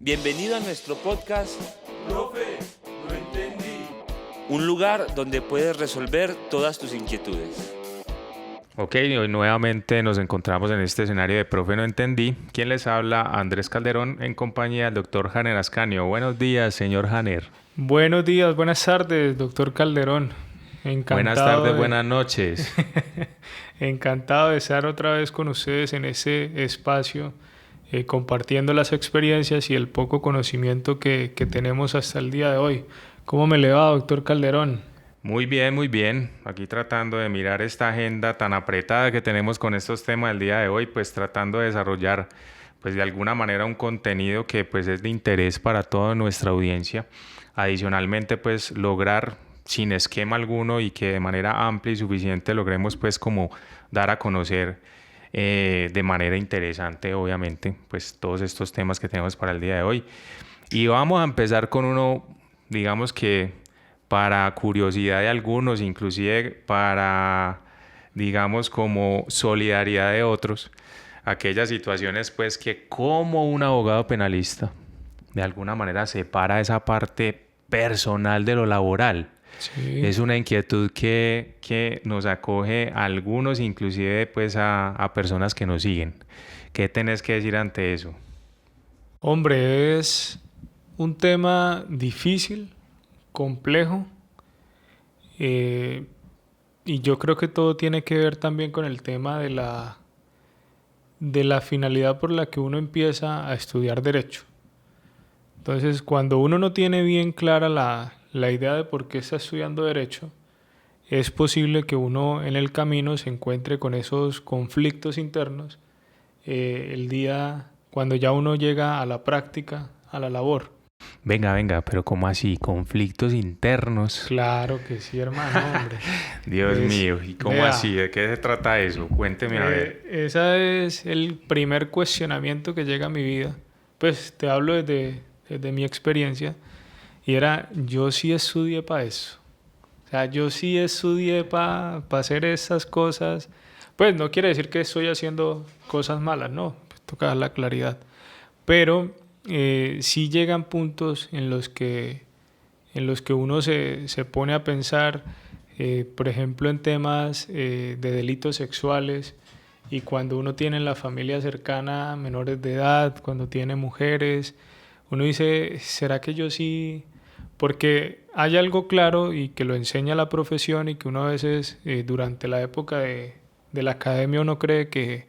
Bienvenido a nuestro podcast Profe, no entendí. un lugar donde puedes resolver todas tus inquietudes. Ok, hoy nuevamente nos encontramos en este escenario de Profe No Entendí. ¿Quién les habla? Andrés Calderón, en compañía del doctor Janer Ascanio. Buenos días, señor Janer. Buenos días, buenas tardes, doctor Calderón. Encantado Buenas tardes, buenas noches. Encantado de estar otra vez con ustedes en ese espacio, compartiendo las experiencias y el poco conocimiento que tenemos hasta el día de hoy. ¿Cómo me le va, doctor Calderón? Muy bien, muy bien. Aquí tratando de mirar esta agenda tan apretada que tenemos con estos temas del día de hoy, pues tratando de desarrollar pues de alguna manera un contenido que pues es de interés para toda nuestra audiencia. Adicionalmente pues lograr sin esquema alguno y que de manera amplia y suficiente logremos pues como dar a conocer de manera interesante obviamente pues todos estos temas que tenemos para el día de hoy. Y vamos a empezar con uno, digamos que para curiosidad de algunos, inclusive para, digamos, como solidaridad de otros, aquellas situaciones pues que como un abogado penalista de alguna manera separa esa parte personal de lo laboral. Sí. Es una inquietud que nos acoge a algunos, inclusive pues a personas que nos siguen. ¿Qué tenés que decir ante eso? Hombre, es un tema difícil, complejo, y yo creo que todo tiene que ver también con el tema de la finalidad por la que uno empieza a estudiar derecho. Entonces, cuando uno no tiene bien clara la idea de por qué está estudiando derecho, es posible que uno en el camino se encuentre con esos conflictos internos el día cuando ya uno llega a la práctica, a la labor. Venga, pero ¿cómo así? ¿Conflictos internos? Claro que sí, hermano, hombre. Dios Pues, mío, ¿y cómo vea, así? ¿De qué se trata eso? Cuénteme a ver. Ese es el primer cuestionamiento que llega a mi vida. Pues te hablo desde mi experiencia. Y era, yo sí estudié para eso. O sea, yo sí estudié para hacer esas cosas. Pues no quiere decir que estoy haciendo cosas malas, no. Pues, toca dar la claridad. Pero sí llegan puntos en los que uno se pone a pensar, por ejemplo, en temas de delitos sexuales, y cuando uno tiene en la familia cercana menores de edad, cuando tiene mujeres, uno dice, ¿será que yo sí? Porque hay algo claro y que lo enseña la profesión y que uno a veces durante la época de la academia uno cree que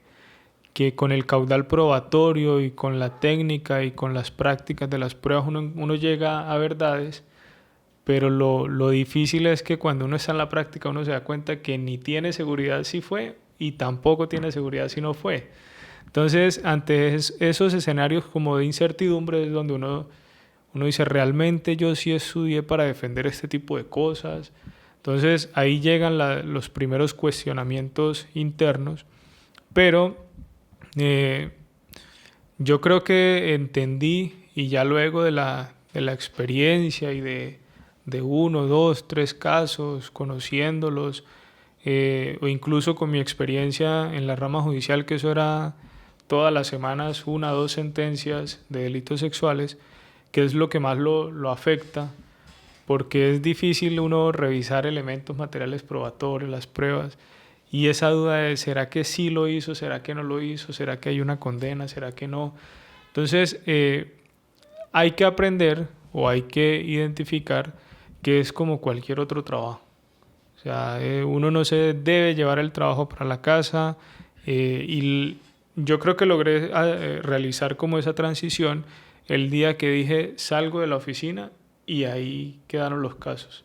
con el caudal probatorio y con la técnica y con las prácticas de las pruebas uno llega a verdades, pero lo difícil es que cuando uno está en la práctica uno se da cuenta que ni tiene seguridad si fue y tampoco tiene seguridad si no fue. Entonces, ante esos escenarios como de incertidumbre es donde uno dice, realmente yo sí estudié para defender este tipo de cosas. Entonces, ahí llegan los primeros cuestionamientos internos, pero yo creo que entendí, y ya luego de la experiencia y de uno, dos, tres casos, conociéndolos, o incluso con mi experiencia en la rama judicial, que eso era todas las semanas una o dos sentencias de delitos sexuales, que es lo que más lo afecta, porque es difícil uno revisar elementos materiales probatorios, las pruebas, y esa duda de ¿será que sí lo hizo? ¿Será que no lo hizo? ¿Será que hay una condena? ¿Será que no? Entonces, hay que aprender o hay que identificar que es como cualquier otro trabajo. O sea, uno no se debe llevar el trabajo para la casa, y yo creo que logré realizar como esa transición el día que dije salgo de la oficina y ahí quedaron los casos.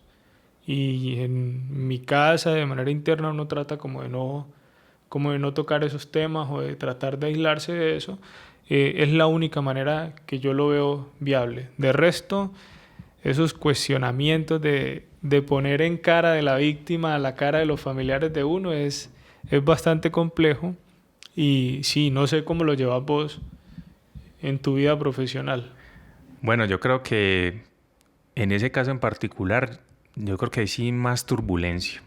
Y en mi casa, de manera interna, uno trata como de no tocar esos temas o de tratar de aislarse de eso. Es la única manera que yo lo veo viable. De resto, esos cuestionamientos de poner en cara de la víctima a la cara de los familiares de uno es bastante complejo. Y sí, no sé cómo lo llevas vos en tu vida profesional. Bueno, yo creo que en ese caso en particular, yo creo que hay sí más turbulencia.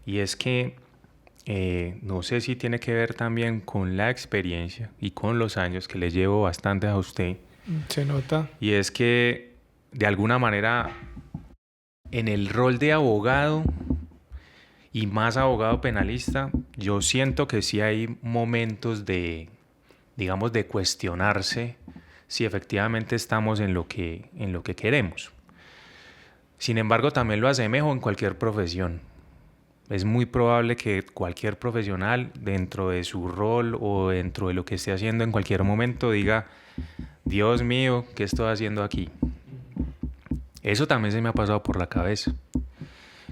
Y es que no sé si tiene que ver también con la experiencia y con los años que le llevo bastante a usted. Se nota. Y es que, de alguna manera, en el rol de abogado y más abogado penalista, yo siento que sí hay momentos de, digamos, de cuestionarse si efectivamente estamos en lo que queremos. Sin embargo, también lo asemejo en cualquier profesión. Es muy probable que cualquier profesional, dentro de su rol o dentro de lo que esté haciendo en cualquier momento, diga: Dios mío, ¿qué estoy haciendo aquí? Eso también se me ha pasado por la cabeza.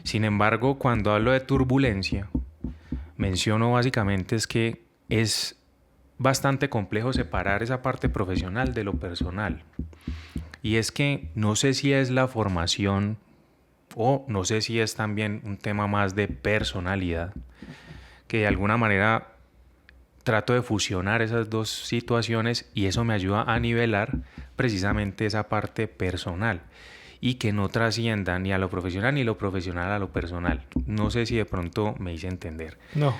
Sin embargo, cuando hablo de turbulencia, menciono básicamente es que es bastante complejo separar esa parte profesional de lo personal. Y es que no sé si es la formación o no sé si es también un tema más de personalidad, que de alguna manera trato de fusionar esas dos situaciones y eso me ayuda a nivelar precisamente esa parte personal y que no trascienda ni a lo profesional ni lo profesional a lo personal. No sé si de pronto me hice entender. No.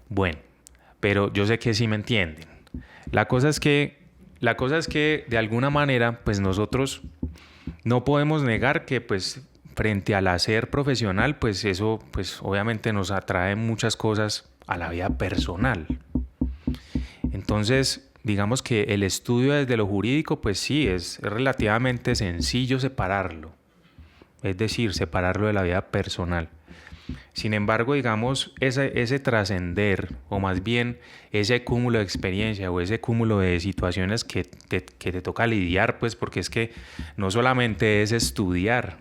Bueno, pero yo sé que sí me entienden. La cosa es que de alguna manera, pues nosotros no podemos negar que pues frente al hacer profesional, pues eso pues obviamente nos atrae muchas cosas a la vida personal. Entonces, digamos que el estudio desde lo jurídico, pues sí, es relativamente sencillo separarlo. Es decir, separarlo de la vida personal. Sin embargo, digamos, ese trascender, o más bien ese cúmulo de experiencia o ese cúmulo de situaciones que te toca lidiar, pues porque es que no solamente es estudiar,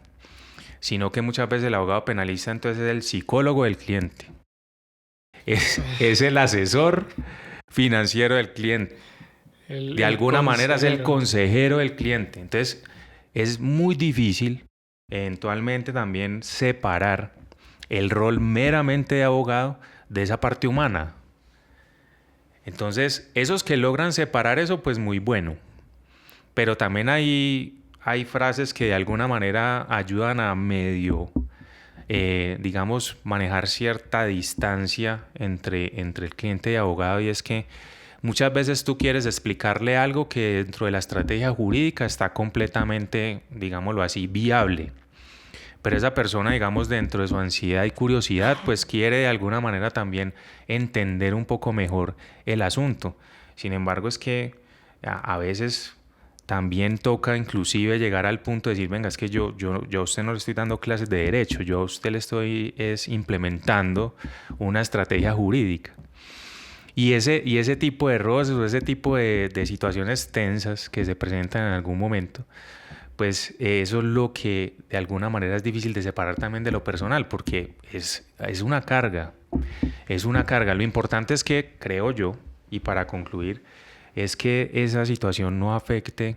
sino que muchas veces el abogado penalista entonces es el psicólogo del cliente. Es el asesor financiero del cliente. De alguna manera es el consejero del cliente. Entonces, es muy difícil eventualmente también separar el rol meramente de abogado de esa parte humana. Entonces, esos que logran separar eso, pues muy bueno. Pero también hay frases que de alguna manera ayudan a medio, digamos, manejar cierta distancia entre el cliente y abogado, y es que muchas veces tú quieres explicarle algo que dentro de la estrategia jurídica está completamente, digámoslo así, viable. Pero esa persona, digamos, dentro de su ansiedad y curiosidad, pues quiere de alguna manera también entender un poco mejor el asunto. Sin embargo, es que a veces también toca inclusive llegar al punto de decir: venga, es que yo a usted no le estoy dando clases de derecho, yo a usted le estoy implementando una estrategia jurídica. Y ese tipo de roces o ese tipo de situaciones tensas que se presentan en algún momento, pues eso es lo que de alguna manera es difícil de separar también de lo personal, porque es una carga, es una carga. Lo importante es que, creo yo, y para concluir, es que esa situación no afecte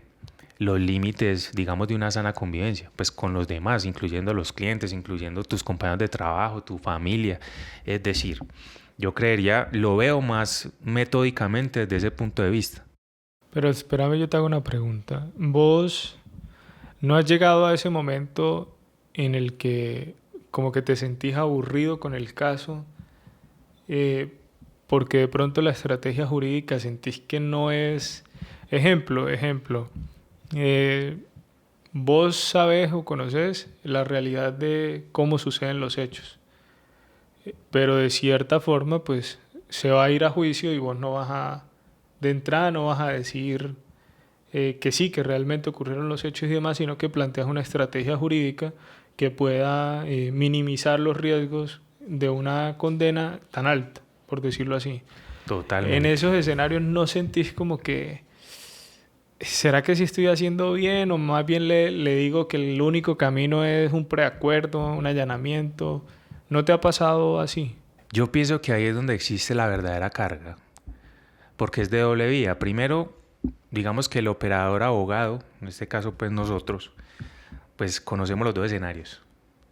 los límites, digamos, de una sana convivencia, pues con los demás, incluyendo los clientes, incluyendo tus compañeros de trabajo, tu familia. Es decir, yo creería, lo veo más metódicamente desde ese punto de vista. Pero espérame, yo te hago una pregunta. ¿Vos no has llegado a ese momento en el que como que te sentís aburrido con el caso porque de pronto la estrategia jurídica sentís que no es... Ejemplo, vos sabés o conocés la realidad de cómo suceden los hechos, pero de cierta forma pues se va a ir a juicio y vos no vas a, de entrada no vas a decir que sí, que realmente ocurrieron los hechos y demás, sino que planteas una estrategia jurídica que pueda minimizar los riesgos de una condena tan alta, por decirlo así. Totalmente. En esos escenarios no sentís como que, ¿será que sí estoy haciendo bien? O más bien le digo que el único camino es un preacuerdo, un allanamiento. ¿No te ha pasado así? Yo pienso que ahí es donde existe la verdadera carga, porque es de doble vía. Primero, digamos que el operador abogado, en este caso pues nosotros, pues conocemos los dos escenarios.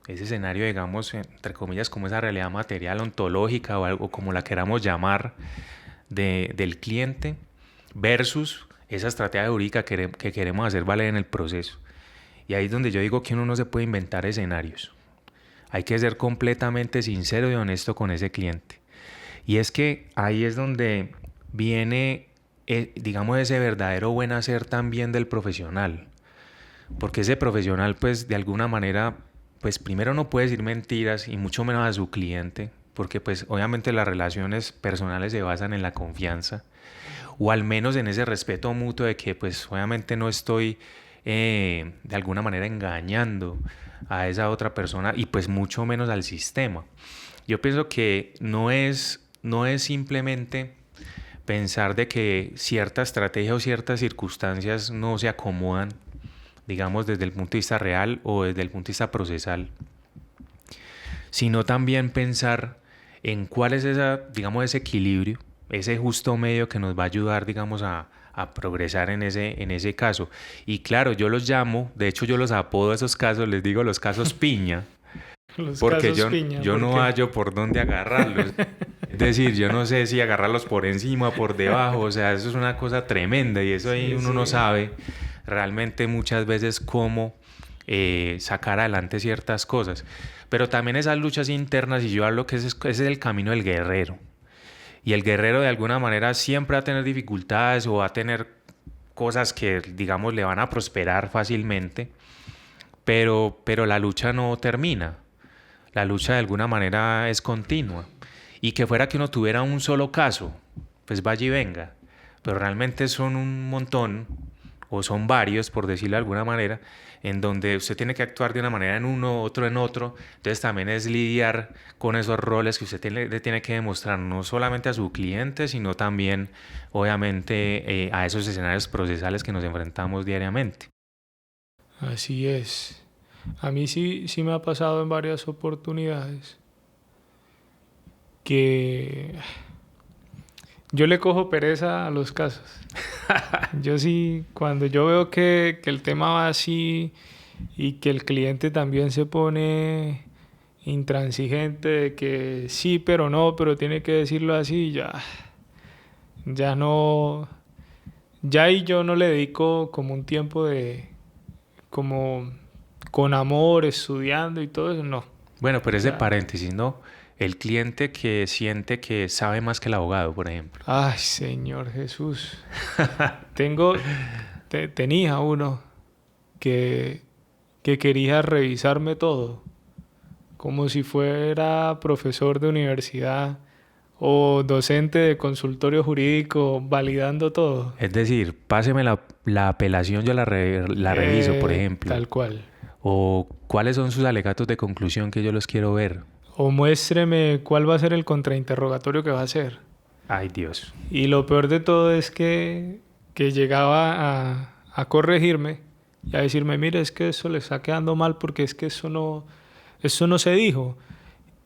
Ese escenario, digamos, entre comillas, como esa realidad material, ontológica o algo como la queramos llamar, del cliente versus esa estrategia jurídica que queremos hacer valer en el proceso. Y ahí es donde yo digo que uno no se puede inventar escenarios. Hay que ser completamente sincero y honesto con ese cliente. Y es que ahí es donde viene digamos, ese verdadero buen hacer también del profesional. Porque ese profesional, pues, de alguna manera, pues, primero no puede decir mentiras y mucho menos a su cliente, porque, pues, obviamente las relaciones personales se basan en la confianza, o al menos en ese respeto mutuo de que, pues, obviamente no estoy de alguna manera engañando a esa otra persona y, pues, mucho menos al sistema. Yo pienso que no es simplemente pensar de que cierta estrategia o ciertas circunstancias no se acomodan, digamos, desde el punto de vista real o desde el punto de vista procesal, sino también pensar en cuál es digamos, ese equilibrio, ese justo medio que nos va a ayudar, digamos, a progresar en ese caso. Y claro, yo los llamo, de hecho yo los apodo a esos casos, les digo los casos piña, porque yo no hallo por dónde agarrarlos. Es decir, yo no sé si agarrarlos por encima, por debajo, o sea, eso es una cosa tremenda y eso ahí uno no sabe realmente muchas veces cómo sacar adelante ciertas cosas. Pero también esas luchas internas, y yo hablo que ese es el camino del guerrero. Y el guerrero de alguna manera siempre va a tener dificultades o va a tener cosas que, digamos, le van a prosperar fácilmente, pero la lucha no termina. La lucha de alguna manera es continua. Y que fuera que uno tuviera un solo caso, pues vaya y venga. Pero realmente son un montón, o son varios, por decirlo de alguna manera, en donde usted tiene que actuar de una manera en uno, otro en otro. Entonces también es lidiar con esos roles que usted le tiene que demostrar, no solamente a su cliente, sino también, obviamente, a esos escenarios procesales que nos enfrentamos diariamente. Así es. A mí sí me ha pasado en varias oportunidades que yo le cojo pereza a los casos. Yo sí, cuando yo veo que el tema va así y que el cliente también se pone intransigente de que sí, pero no, pero tiene que decirlo así, ya no, ya y yo no le dedico como un tiempo de, como con amor, estudiando y todo eso, no. Bueno, pero ese Ya. paréntesis, ¿no? El cliente que siente que sabe más que el abogado, por ejemplo. Ay, Señor Jesús. Tenía uno que quería revisarme todo, como si fuera profesor de universidad o docente de consultorio jurídico, validando todo. Es decir, páseme la apelación, yo la reviso, por ejemplo. Tal cual. O cuáles son sus alegatos de conclusión que yo los quiero ver. O muéstreme cuál va a ser el contrainterrogatorio que va a hacer. Ay, Dios. Y lo peor de todo es que llegaba a corregirme y a decirme, mire, es que eso le está quedando mal porque es que eso no se dijo.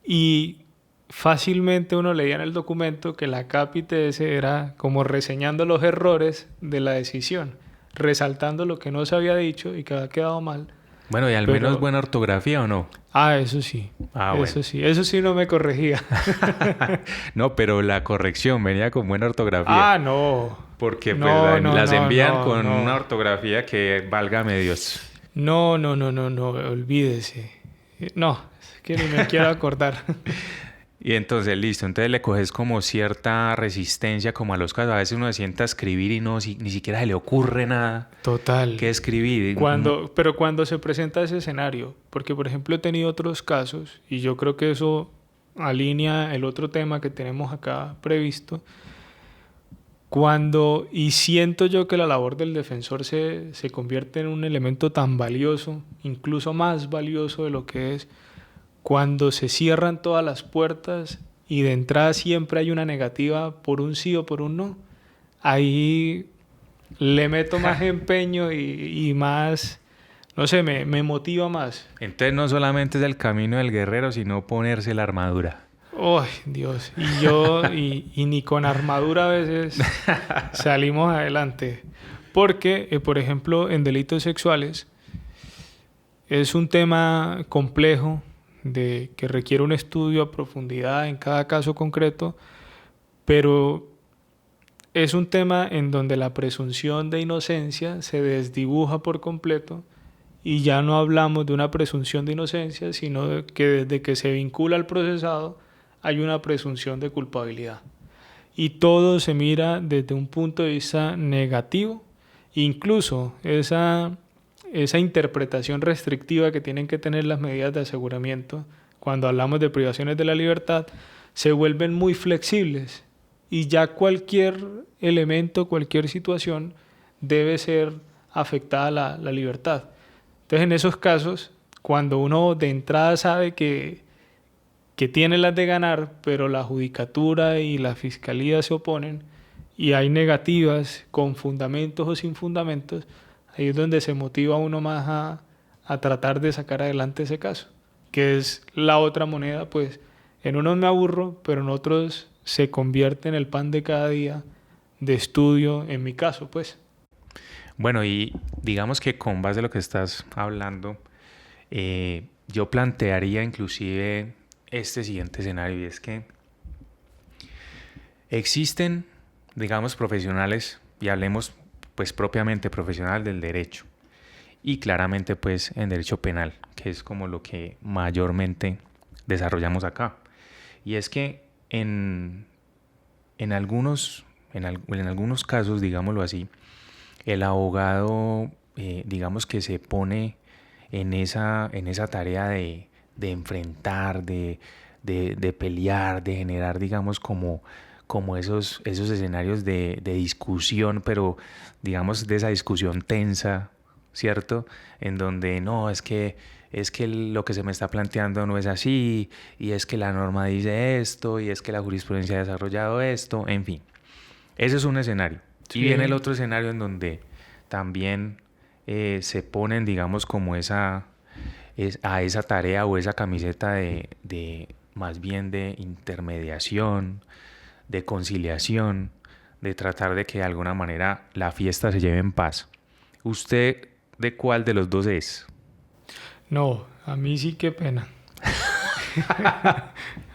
Y fácilmente uno leía en el documento que la cápite ese era como reseñando los errores de la decisión, resaltando lo que no se había dicho y que había quedado mal. Bueno, ¿y al menos buena ortografía o no? Eso sí. Bueno. Eso sí no me corregía. No, pero la corrección venía con buena ortografía. No. Porque pues, las envían con una ortografía que válgame Dios. No, olvídese. No, es que ni me quiero acordar. Y entonces, listo. Entonces le coges como cierta resistencia como a los casos. A veces uno se sienta a escribir y ni siquiera se le ocurre nada. Total. ¿Qué escribir? Pero cuando se presenta ese escenario, porque por ejemplo he tenido otros casos y yo creo que eso alinea el otro tema que tenemos acá previsto. Y siento yo que la labor del defensor se convierte en un elemento tan valioso, incluso más valioso de lo que es, cuando se cierran todas las puertas y de entrada siempre hay una negativa por un sí o por un no. Ahí le meto más empeño y más, no sé, me motiva más. Entonces no solamente es el camino del guerrero, sino ponerse la armadura. ¡Ay, Dios! Y ni con armadura a veces salimos adelante. Porque, por ejemplo, en delitos sexuales es un tema complejo que requiere un estudio a profundidad en cada caso concreto, pero es un tema en donde la presunción de inocencia se desdibuja por completo y ya no hablamos de una presunción de inocencia, sino de que desde que se vincula al procesado hay una presunción de culpabilidad. y todo se mira desde un punto de vista negativo. Incluso esa interpretación restrictiva que tienen que tener las medidas de aseguramiento cuando hablamos de privaciones de la libertad se vuelven muy flexibles y ya cualquier elemento, cualquier situación debe ser afectada la libertad. Entonces, en esos casos, cuando uno de entrada sabe que tiene las de ganar, pero la judicatura y la fiscalía se oponen y hay negativas con fundamentos o sin fundamentos, ahí es donde se motiva uno más a tratar de sacar adelante ese caso, que es la otra moneda. Pues en unos me aburro, pero en otros se convierte en el pan de cada día de estudio, en mi caso, pues. Bueno, y digamos que con base a lo que estás hablando, yo plantearía inclusive este siguiente escenario, y es que existen, digamos, profesionales, y hablemos pues propiamente profesional del derecho, y claramente pues en derecho penal, que es como lo que mayormente desarrollamos acá. Y es que en algunos casos, digámoslo así, el abogado, digamos que se pone en esa tarea de enfrentar, de pelear, de generar, digamos, como esos escenarios de discusión, pero digamos de esa discusión tensa, ¿cierto? En donde no, es que lo que se me está planteando no es así, y es que la norma dice esto, y es que la jurisprudencia ha desarrollado esto, en fin. Ese es un escenario. Sí. Y viene el otro escenario en donde también se ponen, digamos, como a esa tarea o esa camiseta de más bien de intermediación, de conciliación, de tratar de que de alguna manera la fiesta se lleve en paz. ¿Usted de cuál de los dos es? No, a mí sí qué pena.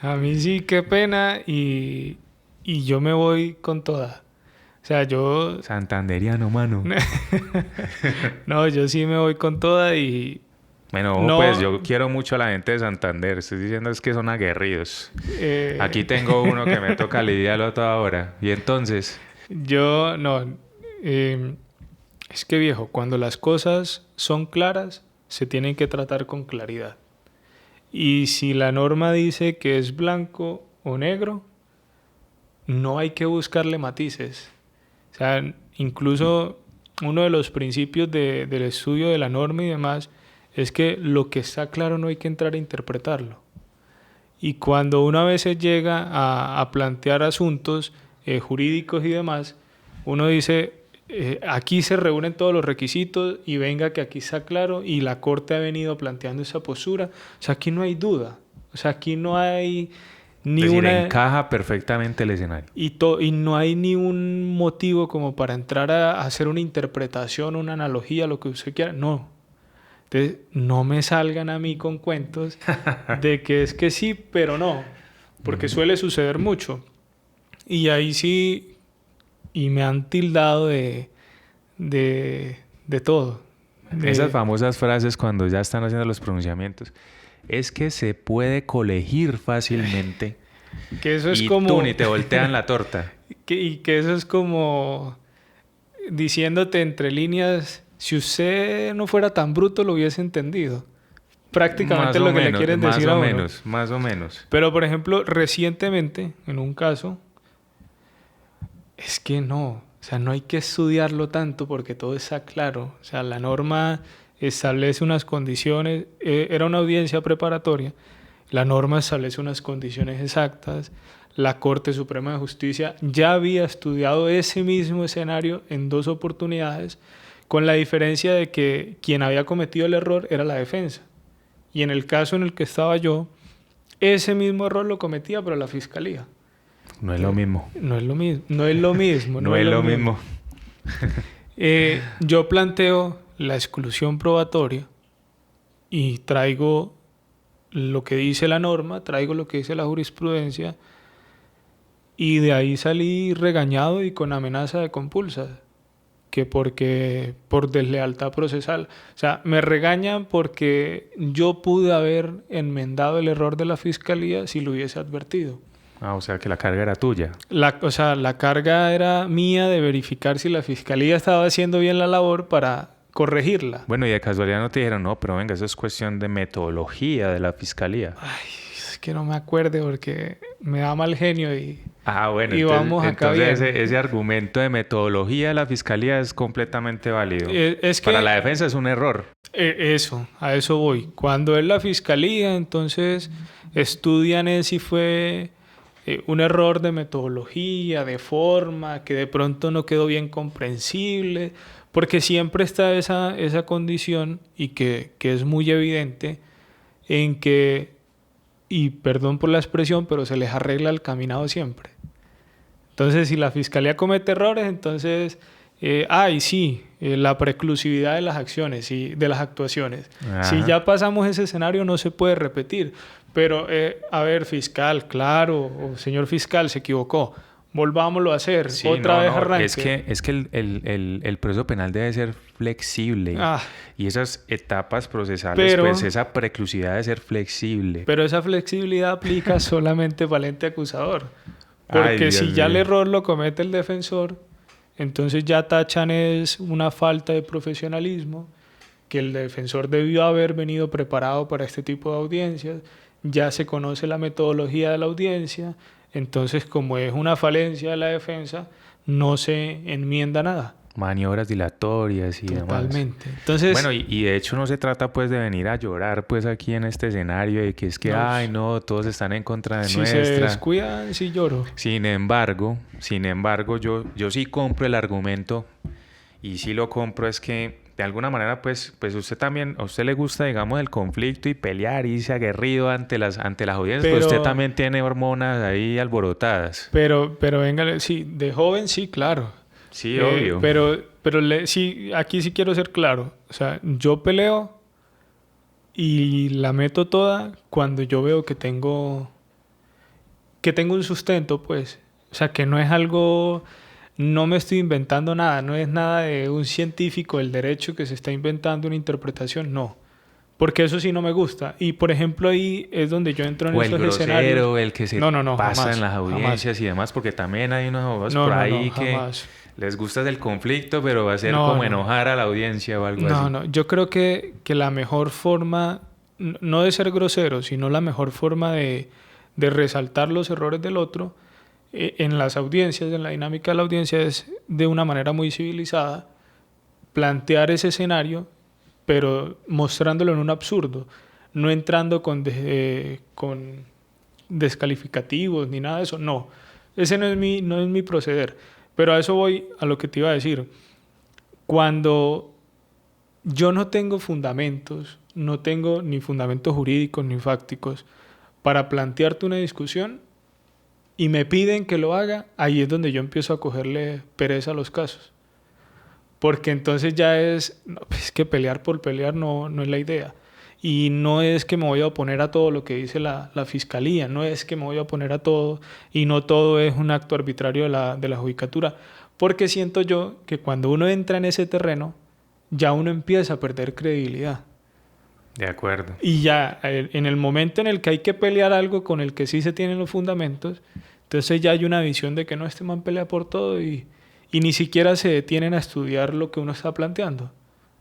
A mí sí qué pena y yo me voy con toda. O sea, yo... Santanderiano, mano. No, yo sí me voy con toda y... Bueno, no, pues yo quiero mucho a la gente de Santander. Estoy diciendo es que son aguerridos. Aquí tengo uno que me toca lidiarlo a toda hora. Y entonces... Yo, no. Es que viejo, cuando las cosas son claras, se tienen que tratar con claridad. Y si la norma dice que es blanco o negro, no hay que buscarle matices. O sea, incluso uno de los principios del estudio de la norma y demás es que lo que está claro no hay que entrar a interpretarlo. Y cuando uno a veces llega a plantear asuntos jurídicos y demás, uno dice, aquí se reúnen todos los requisitos y venga que aquí está claro y la Corte ha venido planteando esa postura. O sea, aquí no hay duda. O sea, aquí no hay... encaja perfectamente el escenario. Y no hay ni un motivo como para entrar a hacer una interpretación, una analogía, lo que usted quiera. No. Entonces, no me salgan a mí con cuentos de que es que sí, pero no. Porque suele suceder mucho. Y ahí sí, y me han tildado de todo. Esas famosas frases cuando ya están haciendo los pronunciamientos. Es que se puede colegir fácilmente. Que eso es y como... tú ni te voltean la torta. Y que eso es como diciéndote entre líneas, si usted no fuera tan bruto lo hubiese entendido. Prácticamente lo que le quieren decir a uno. Más o menos. Pero, por ejemplo, recientemente, en un caso, es que no. O sea, no hay que estudiarlo tanto porque todo está claro. O sea, la norma establece unas condiciones, era una audiencia preparatoria, la norma establece unas condiciones exactas, la Corte Suprema de Justicia ya había estudiado ese mismo escenario en 2 oportunidades, con la diferencia de que quien había cometido el error era la defensa. Y en el caso en el que estaba yo, ese mismo error lo cometía, pero la Fiscalía. No es lo mismo. No es lo mismo. No es lo mismo. No es lo mismo. Yo planteo la exclusión probatoria y traigo lo que dice la norma, traigo lo que dice la jurisprudencia y de ahí salí regañado y con amenaza de compulsas, que porque por deslealtad procesal. O sea, me regañan porque yo pude haber enmendado el error de la Fiscalía si lo hubiese advertido. Ah, o sea que la carga era tuya. O sea, la carga era mía de verificar si la fiscalía estaba haciendo bien la labor para corregirla. Bueno, y de casualidad no te dijeron, no, pero venga, eso es cuestión de metodología de la fiscalía. Ay, es que no me acuerdo porque me da mal genio y... Ah, bueno, Y vamos acá entonces bien. ese argumento de metodología de la fiscalía es completamente válido. Es que Para la defensa es un error. a eso voy. Cuando es la fiscalía, entonces estudian si fue un error de metodología, de forma, que de pronto no quedó bien comprensible, porque siempre está esa condición y que es muy evidente en que, y perdón por la expresión, pero se les arregla el caminado siempre. Entonces, si la fiscalía comete errores, entonces, la preclusividad de las acciones y de las actuaciones. Ajá. Si ya pasamos ese escenario, no se puede repetir. Pero, a ver, fiscal, claro, o señor fiscal, se equivocó. Volvámoslo a hacer. Sí, Otra vez no, arranque. es que el proceso penal debe ser flexible. Ah. Y esas etapas procesales, pues esa preclusividad debe ser flexible. Pero esa flexibilidad aplica solamente para el ente acusador. Porque Ay, Dios si ya el mío. error lo comete el defensor, entonces ya tachan es una falta de profesionalismo, que el defensor debió haber venido preparado para este tipo de audiencias, ya se conoce la metodología de la audiencia, entonces como es una falencia de la defensa, no se enmienda nada. Maniobras dilatorias y demás. Totalmente. Entonces, Bueno, y de hecho no se trata pues de venir a llorar pues aquí en este escenario de que es que, No. ay no, todos están en contra de si se nuestra. descuidan, sí lloro. Sin embargo, yo sí compro el argumento y sí lo compro es que de alguna manera pues usted también, a usted le gusta digamos el conflicto y pelear y irse aguerrido ante las audiencias, pero usted también tiene hormonas ahí alborotadas. Pero venga, sí, de joven sí, claro. Sí, obvio. Sí, aquí sí quiero ser claro. O sea, yo peleo y la meto toda cuando yo veo que tengo un sustento, pues. O sea, que no es algo, no me estoy inventando nada, no es nada de un científico del derecho que se está inventando una interpretación, no. Porque eso sí no me gusta. Y por ejemplo ahí es donde yo entro en O esos el grosero, escenarios. el que se No, pasa jamás, en las audiencias jamás. y demás, porque también hay unos abogados No, por no, ahí no, que jamás. les gusta el conflicto, pero va a ser No, como no. enojar a la audiencia o algo No, así. no, yo creo que la mejor forma, no de ser grosero, sino la mejor forma de resaltar los errores del otro en las audiencias, en la dinámica de la audiencia, es de una manera muy civilizada plantear ese escenario, pero mostrándolo en un absurdo, no entrando con descalificativos ni nada de eso, no. Ese no es mi proceder. Pero a eso voy a lo que te iba a decir. Cuando yo no tengo fundamentos, no tengo ni fundamentos jurídicos ni fácticos para plantearte una discusión y me piden que lo haga, ahí es donde yo empiezo a cogerle pereza a los casos. Porque entonces ya es que pelear por pelear no es la idea. Y no es que me voy a oponer a todo lo que dice la fiscalía, no es que me voy a oponer a todo y no todo es un acto arbitrario de la judicatura. Porque siento yo que cuando uno entra en ese terreno, ya uno empieza a perder credibilidad. De acuerdo. Y ya en el momento en el que hay que pelear algo con el que sí se tienen los fundamentos, entonces ya hay una visión de que no, este man pelea por todo y ni siquiera se detienen a estudiar lo que uno está planteando.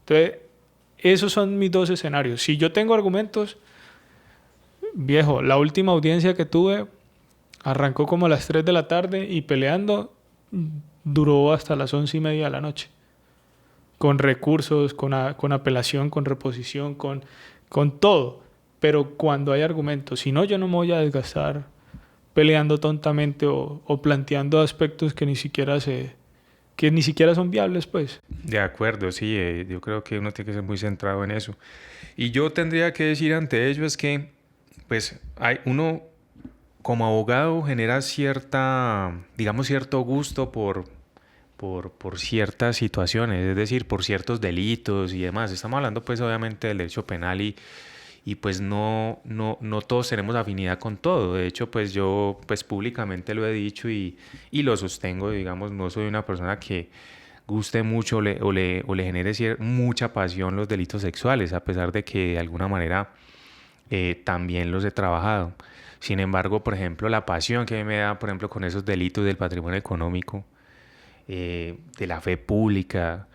Entonces, esos son mis dos escenarios. Si yo tengo argumentos, viejo, la última audiencia que tuve arrancó como a las 3 de la tarde y peleando duró hasta las 11:30 de la noche. Con recursos, con apelación, con reposición, con todo. Pero cuando hay argumentos, si no, yo no me voy a desgastar peleando tontamente o planteando aspectos que ni siquiera son viables, pues. De acuerdo, sí, yo creo que uno tiene que ser muy centrado en eso. Y yo tendría que decir ante ello es que, pues, uno como abogado genera cierto gusto por ciertas situaciones, es decir, por ciertos delitos y demás. Estamos hablando, pues, obviamente del derecho penal y pues no todos tenemos afinidad con todo. De hecho, pues yo pues públicamente lo he dicho y lo sostengo, digamos, no soy una persona que guste mucho o le genere mucha pasión los delitos sexuales, a pesar de que de alguna manera también los he trabajado. Sin embargo, por ejemplo, la pasión que a mí me da, por ejemplo, con esos delitos del patrimonio económico, de la fe pública,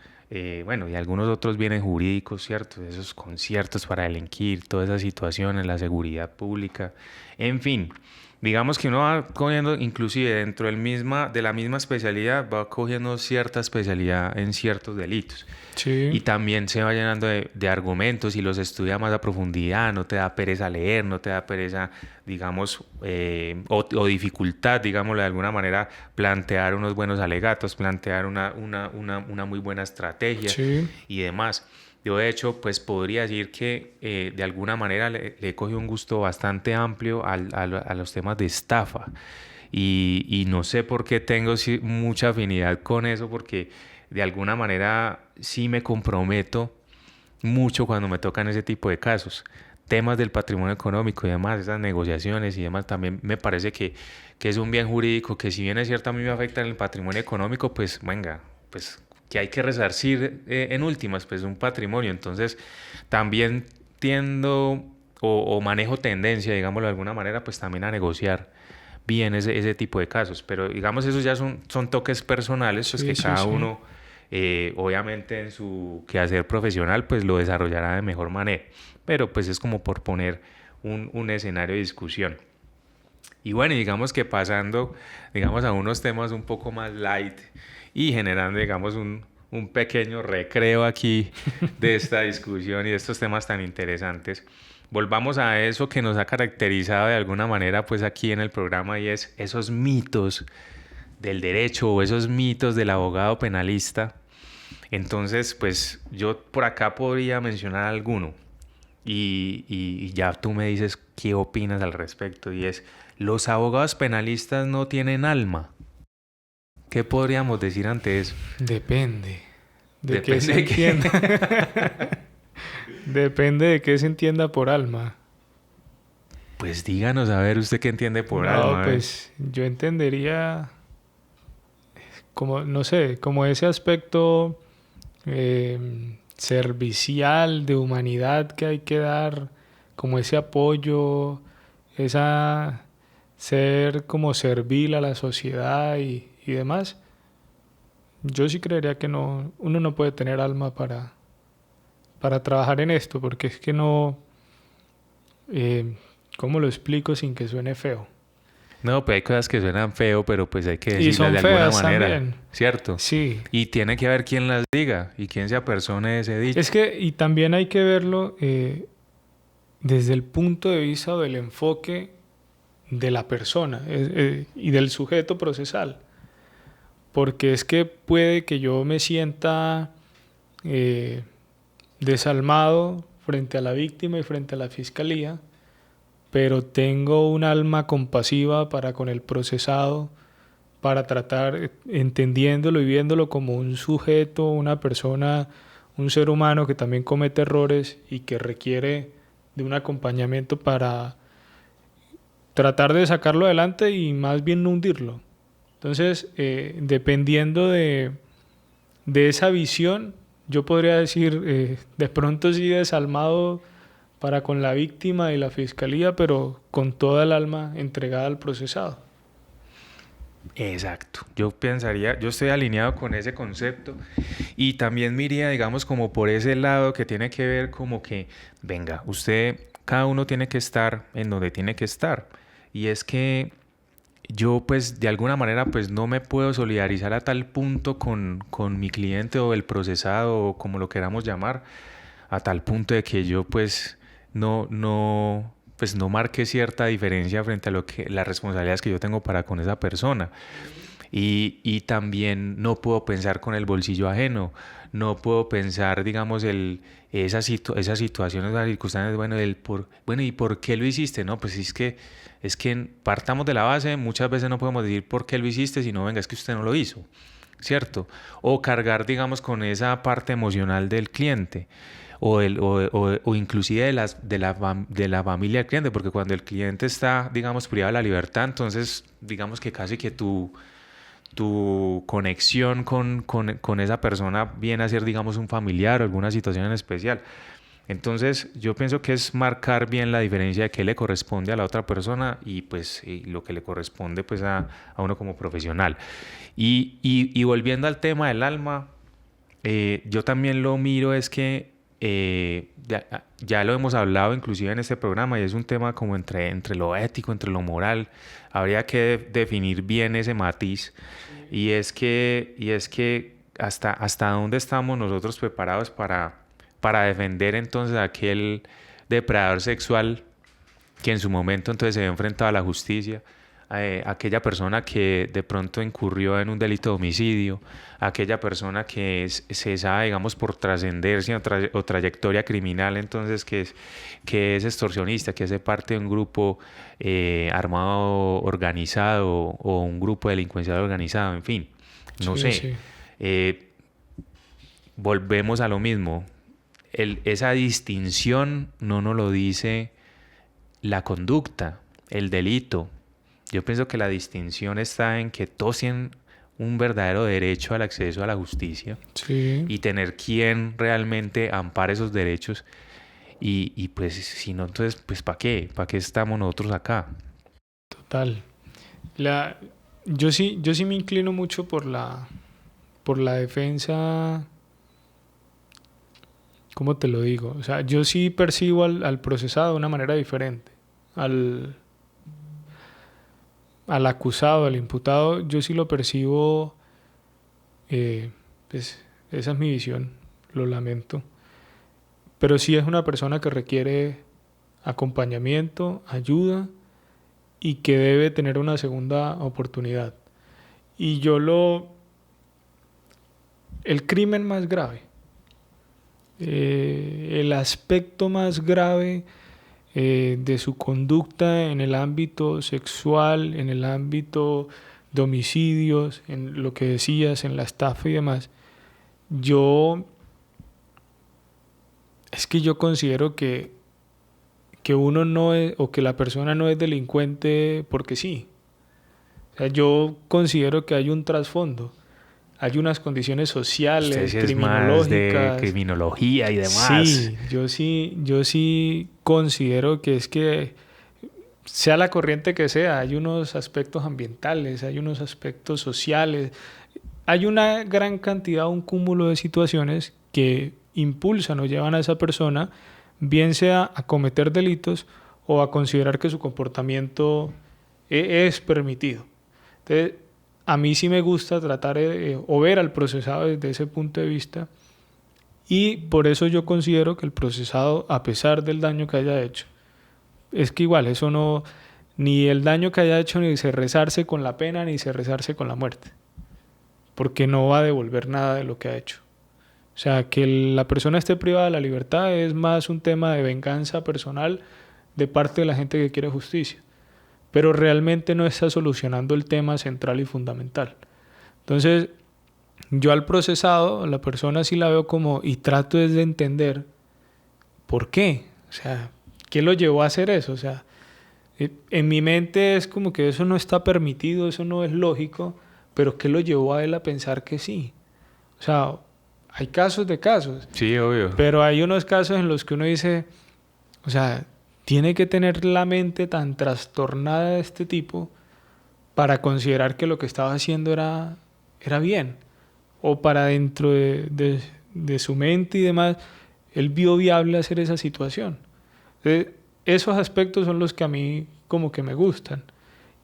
bueno, y algunos otros bienes jurídicos, ¿cierto? Esos conciertos para delinquir, todas esas situaciones, la seguridad pública, en fin. Digamos que uno va cogiendo, inclusive dentro de la misma especialidad, va cogiendo cierta especialidad en ciertos delitos. Sí. Y también se va llenando de argumentos y los estudia más a profundidad, no te da pereza leer, no te da pereza, digamos, o dificultad, digámoslo de alguna manera, plantear unos buenos alegatos, plantear una muy buena estrategia Sí. y demás. Yo de hecho pues podría decir que de alguna manera le he cogido un gusto bastante amplio a los temas de estafa y no sé por qué tengo mucha afinidad con eso porque de alguna manera sí me comprometo mucho cuando me tocan ese tipo de casos. Temas del patrimonio económico y demás, esas negociaciones y demás, también me parece que es un bien jurídico que si bien es cierto a mí me afecta en el patrimonio económico, pues venga, pues que hay que resarcir en últimas, pues un patrimonio. Entonces también tiendo o manejo tendencia, digámoslo de alguna manera, pues también a negociar bien ese tipo de casos. Pero digamos, esos ya son toques personales, pues Sí, que sí, cada sí. uno, obviamente en su quehacer profesional, pues lo desarrollará de mejor manera. Pero pues es como por poner un escenario de discusión. Y bueno, digamos que pasando, digamos, a unos temas un poco más light y generando, digamos, un pequeño recreo aquí de esta discusión y de estos temas tan interesantes, volvamos a eso que nos ha caracterizado de alguna manera, pues aquí en el programa y es esos mitos del derecho o esos mitos del abogado penalista. Entonces, pues yo por acá podría mencionar alguno y ya tú me dices qué opinas al respecto y es, los abogados penalistas no tienen alma. ¿Qué podríamos decir ante eso? Depende. ¿De qué Depende se de qué. entienda? Depende de qué se entienda por alma. Pues díganos, a ver, usted qué entiende por No, alma. pues yo entendería como, no sé, como ese aspecto servicial de humanidad que hay que dar, como ese apoyo, esa ser como servil a la sociedad y demás. Yo sí creería que no, uno no puede tener alma para trabajar en esto, porque es que no, ¿cómo lo explico sin que suene feo? No, pues hay cosas que suenan feo, pero pues hay que Y decirlas son de alguna feas manera, también. ¿cierto? Sí. Y tiene que haber quién las diga y quién se apersone ese dicho. Es que, y también hay que verlo desde el punto de vista o del enfoque de la persona y del sujeto procesal. Porque es que puede que yo me sienta desalmado frente a la víctima y frente a la fiscalía, pero tengo un alma compasiva para con el procesado, para tratar, entendiéndolo y viéndolo como un sujeto, una persona, un ser humano que también comete errores y que requiere de un acompañamiento para tratar de sacarlo adelante y más bien no hundirlo. Entonces, dependiendo de esa visión, yo podría decir, de pronto sí desalmado para con la víctima y la fiscalía, pero con toda el alma entregada al procesado. Exacto. Yo pensaría, yo estoy alineado con ese concepto y también me iría, digamos, como por ese lado que tiene que ver como que, venga, cada uno tiene que estar en donde tiene que estar. Y es que yo pues de alguna manera pues no me puedo solidarizar a tal punto con mi cliente o el procesado o como lo queramos llamar, a tal punto de que yo pues pues no marque cierta diferencia frente a las responsabilidades que yo tengo para con esa persona. Y también no puedo pensar con el bolsillo ajeno, no puedo pensar, digamos, esas situaciones, las circunstancias, bueno, ¿y por qué lo hiciste? No, pues es que partamos de la base, muchas veces no podemos decir por qué lo hiciste, sino, venga, es que usted no lo hizo, ¿cierto? O cargar, digamos, con esa parte emocional del cliente. O inclusive de la familia del cliente, porque cuando el cliente está, digamos, privado de la libertad, entonces, digamos que casi que tu conexión con esa persona viene a ser, digamos, un familiar o alguna situación en especial. Entonces, yo pienso que es marcar bien la diferencia de qué le corresponde a la otra persona y pues lo que le corresponde pues a uno como profesional. Y volviendo al tema del alma, yo también lo miro es que ya lo hemos hablado inclusive en este programa y es un tema como entre lo ético, entre lo moral. Habría que definir bien ese matiz y es que hasta dónde estamos nosotros preparados para defender entonces a aquel depredador sexual que en su momento entonces se ve enfrentado a la justicia, aquella persona que de pronto incurrió en un delito de homicidio, aquella persona que se sabe, digamos, por trascendencia o trayectoria criminal, entonces que es extorsionista, que hace parte de un grupo armado organizado o un grupo delincuencial organizado, en fin, no Sí, sé. sí. Volvemos a lo mismo. Esa distinción no nos lo dice la conducta, el delito. Yo pienso que la distinción está en que todos tienen un verdadero derecho al acceso a la justicia Sí, y tener quien realmente ampare esos derechos. Y pues si no, entonces, pues ¿para qué? ¿Para qué estamos nosotros acá? total. Yo sí me inclino mucho por la defensa. ¿Cómo te lo digo? O sea, yo sí percibo al procesado de una manera diferente. Al acusado, al imputado, yo sí lo percibo, pues esa es mi visión, lo lamento. Pero sí es una persona que requiere acompañamiento, ayuda y que debe tener una segunda oportunidad. Y el crimen más grave, el aspecto más grave de su conducta en el ámbito sexual, en el ámbito de homicidios, en lo que decías, en la estafa y demás, es que yo considero que uno no es, o que la persona no es delincuente porque sí. O sea, yo considero que hay un trasfondo, hay unas condiciones Usted sociales, sí es más de criminológicas. criminología y demás. Sí, yo sí considero que es que sea la corriente que sea, hay unos aspectos ambientales, hay unos aspectos sociales, hay una gran cantidad, un cúmulo de situaciones que impulsan o llevan a esa persona, bien sea a cometer delitos o a considerar que su comportamiento es permitido. Entonces, a mí sí me gusta tratar o ver al procesado desde ese punto de vista y por eso yo considero que el procesado, a pesar del daño que haya hecho, es que igual eso no, ni el daño que haya hecho ni se rezarse con la pena ni se rezarse con la muerte, porque no va a devolver nada de lo que ha hecho. O sea, que la persona esté privada de la libertad es más un tema de venganza personal de parte de la gente que quiere justicia, pero realmente no está solucionando el tema central y fundamental. Entonces, yo al procesado, a la persona sí la veo como, y trato de entender por qué, o sea, qué lo llevó a hacer eso, o sea, en mi mente es como que eso no está permitido, eso no es lógico, pero qué lo llevó a él a pensar que sí. O sea, hay casos de casos, Sí, obvio. pero hay unos casos en los que uno dice, o sea, tiene que tener la mente tan trastornada de este tipo para considerar que lo que estaba haciendo era bien. O para dentro de su mente y demás, él vio viable hacer esa situación. Entonces, esos aspectos son los que a mí como que me gustan.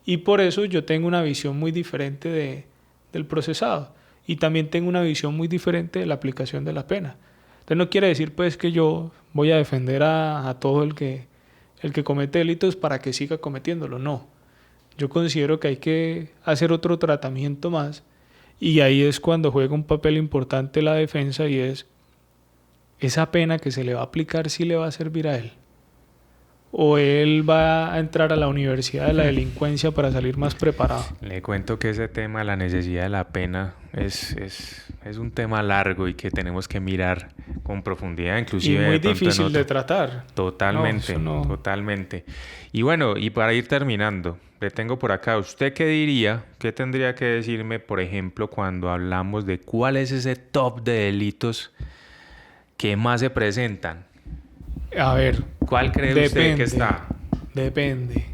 Y por eso yo tengo una visión muy diferente del procesado. Y también tengo una visión muy diferente de la aplicación de la pena. Entonces no quiere decir pues que yo voy a defender a todo el que comete delitos para que siga cometiéndolo. No. Yo considero que hay que hacer otro tratamiento más. Y ahí es cuando juega un papel importante la defensa y es esa pena que se le va a aplicar si le va a servir a él. O él va a entrar a la universidad de la delincuencia para salir más preparado. Le cuento que ese tema, la necesidad de la pena, es un tema largo y que tenemos que mirar con profundidad, Y inclusive muy de pronto en difícil de otro. tratar. Totalmente, No, eso no. totalmente. Y bueno, y para ir terminando, le tengo por acá, ¿usted qué diría, qué tendría que decirme, por ejemplo, cuando hablamos de cuál es ese top de delitos que más se presentan? A ver, ¿Cuál cree usted que está? Depende.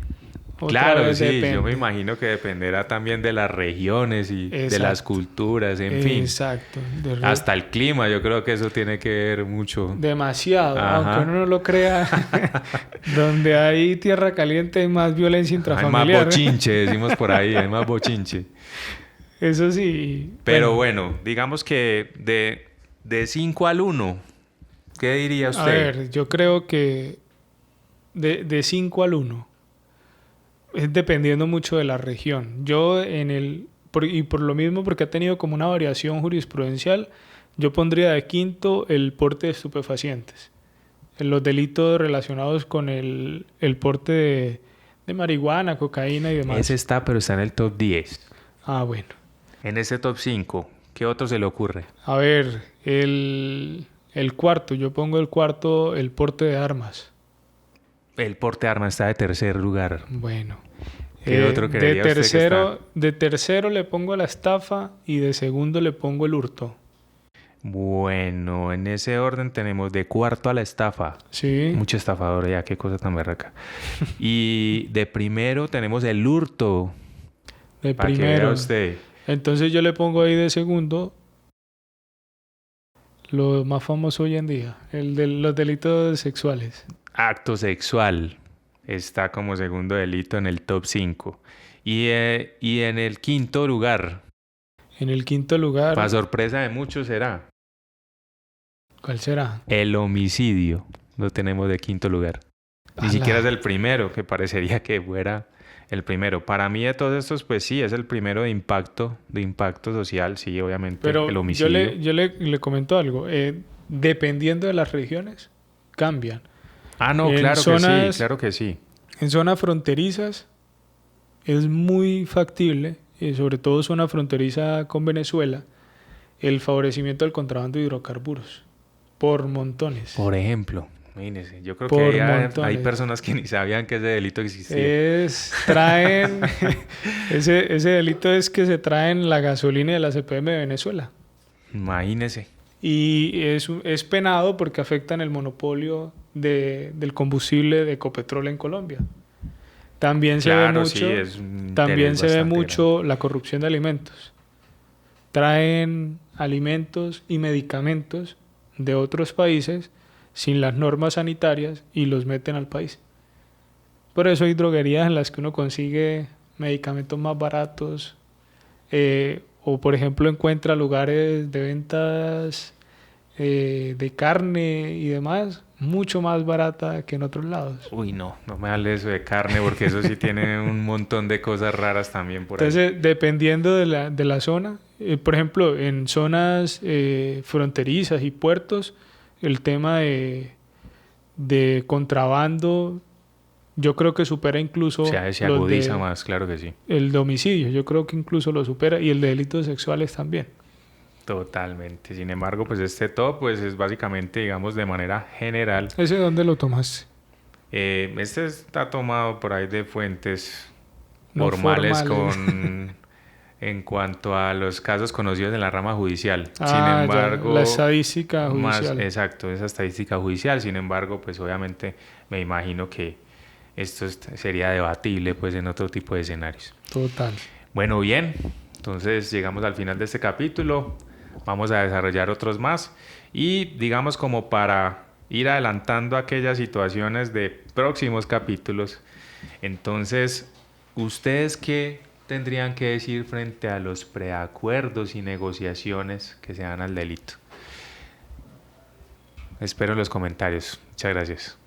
Otra Claro, vez sí, depende. yo me imagino que dependerá también de las regiones y de las Exacto. culturas, en fin. Exacto. Hasta el clima, yo creo que eso tiene que ver mucho. Demasiado, Ajá. aunque uno no lo crea. Donde hay tierra caliente hay más violencia Hay intrafamiliar. más bochinche, decimos por ahí, hay más bochinche. Eso sí. Pero bueno, digamos que de 5 al 1, ¿qué diría usted? A ver, yo creo que de 5 al 1 es dependiendo mucho de la región. Yo y por lo mismo, porque ha tenido como una variación jurisprudencial, yo pondría de quinto el porte de estupefacientes. En los delitos relacionados con el porte de marihuana, cocaína y demás. Ese está, pero está en el top 10. Ah, bueno. En ese top 5, ¿qué otro se le ocurre? A ver, el cuarto, yo pongo el cuarto, el porte de armas. El porte de armas está de tercer lugar. Bueno. ¿Qué otro creería usted que está? De tercero le pongo la estafa y de segundo le pongo el hurto. Bueno, en ese orden tenemos de cuarto a la estafa. Sí. Mucho estafador ya, qué cosa tan berraca. Y de primero tenemos el hurto. De Para que vea primero. usted. Entonces yo le pongo ahí de segundo lo más famoso hoy en día, el de los delitos sexuales. Acto sexual está como segundo delito en el top 5. Y en el quinto lugar, En el quinto lugar, para sorpresa de muchos, será ¿cuál será? el homicidio. Lo tenemos de quinto lugar. Ni Ala. siquiera es el primero, que parecería que fuera el primero. Para mí de todos estos, pues sí, es el primero de impacto social, sí, obviamente, Pero el yo homicidio. le comento algo. Dependiendo de las regiones, cambian. Ah, no, en claro que sí. En zonas fronterizas es muy factible, sobre todo zona fronteriza con Venezuela, el favorecimiento del contrabando de hidrocarburos. Por montones. Por ejemplo, imagínese, yo creo Por que hay montones. personas que ni sabían que ese delito existía. Traen... ese delito es que se traen la gasolina de la CPM de Venezuela. Imagínese. Y es penado porque afectan el monopolio del combustible de Ecopetrol en Colombia. También se ve Claro, mucho, sí, es un también interés se ve bastante mucho la corrupción de alimentos. Traen alimentos y medicamentos de otros países sin las normas sanitarias y los meten al país. Por eso hay droguerías en las que uno consigue medicamentos más baratos, o por ejemplo encuentra lugares de ventas de carne y demás mucho más barata que en otros lados. Uy, no me hable eso de carne porque eso sí tiene un montón de cosas raras también por ahí. Entonces, dependiendo de la zona, por ejemplo, en zonas fronterizas y puertos, el tema de contrabando, yo creo que supera incluso O sea, se agudiza más, claro que sí. el de homicidio, yo creo que incluso lo supera, y el de delitos sexuales también. Totalmente. Sin embargo, pues este top pues es básicamente, digamos, de manera general. ¿Ese dónde lo tomaste? Este está tomado por ahí de fuentes No formales formales. en cuanto a los casos conocidos en la rama judicial. Sin Ya, embargo, la estadística más judicial. exacto, esa estadística judicial. Sin embargo, pues obviamente me imagino que esto sería debatible pues en otro tipo de escenarios. Total. Bueno, bien. Entonces llegamos al final de este capítulo. Vamos a desarrollar otros más. Y digamos como para ir adelantando aquellas situaciones de próximos capítulos. Entonces, ¿ustedes qué tendrían que decir frente a los preacuerdos y negociaciones que se dan al delito? Espero los comentarios. Muchas gracias.